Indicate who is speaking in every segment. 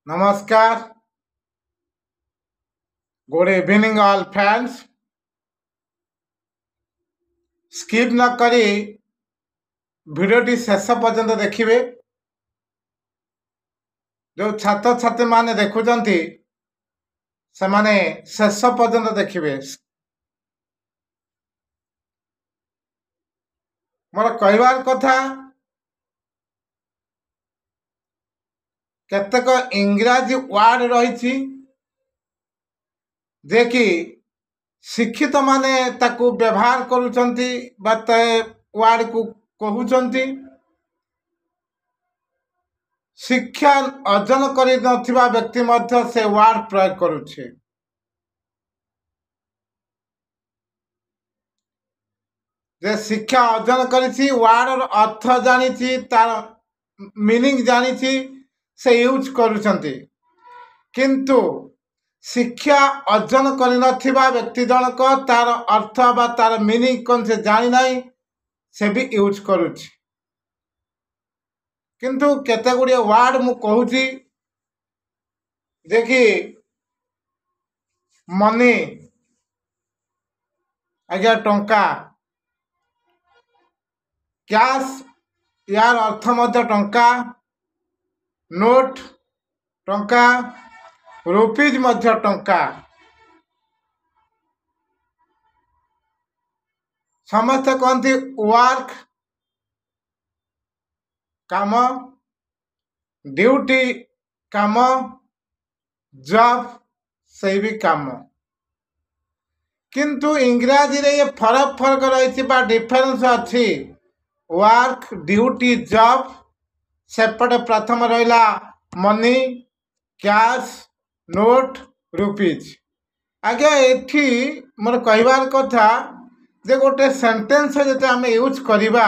Speaker 1: नमस्कार, good evening all friends. Skip न करी भिडियोटी शेष पर्यंत देखिए। जो छात्र छात्री माने देखुंट से माने शेष पर्यंत देखिए। मोर कहबार कथा केतेक इंग्राजी वार्ड रही जे कि शिक्षित माने ताकू व्यवहार करुचंती बा ते वार्ड को कहउचंती। शिक्षा अर्जन करि नथिबा व्यक्ति मध्य से वार्ड प्रयोग करुछे। जे शिक्षा अर्जन करिछि वार्ड अर्थ जानिछि तार मीनिंग जानिछि से यूज करुचंती, किंतु शिक्षा अर्जन करि नथिबा व्यक्ति जनक तार अर्थ बा तार मीनिंग कौन से जानी नहीं से भी यूज करुछि। किंतु केते गुड़िए वार्ड मु कहूची देखी मनी आज्ञा टंका कैश यार अर्थ मध्य टंका, नोट टंका, रुपीज मध्य टंका। समस्त कहती वर्क काम, ड्यूटी काम, जॉब से भी काम। किंतु इंग्राजी रे ये फरक फरक रही डिफरेंस अच्छी। वर्क, ड्यूटी, जॉब सेपटे प्रथम रहा मनी, कैश, नोट, रुपीज। आगे एठी मोर कहबार कथा जे गोटे सेंटेंस जते आम यूज करिबा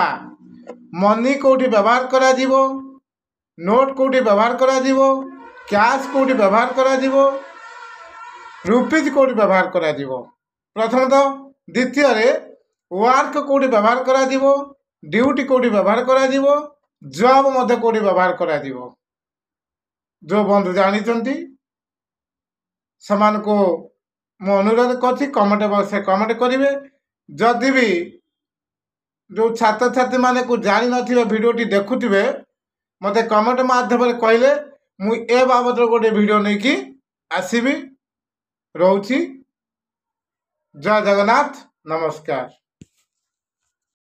Speaker 1: मनी कोठी व्यवहार करा जीवो, नोट कोठी व्यवहार करा जीवो, कैश कोठी व्यवहार करा जीवो, रुपीज कोठी व्यवहार करा जीवो प्रथम तो। द्वितीय रे वर्क कोठी व्यवहार करा जीवो, ड्यूटी कोठी व्यवहार करा जीवो, जॉब मध्य कोठी व्यवहार करा जीवो। जो बंधु जानी समान को मु अनुरोध करछि कमेंट बॉक्स में कमेंट करेंगे। जदि भी जो छात्र छात्री माने को जानी नथिबे वीडियोटी देखुथिबे मते कमेंट माध्यम रे कहले मु ए बाबत गोटे वीडियो नहीं कि आसीबी। रहउछि। जय जगन्नाथ, नमस्कार।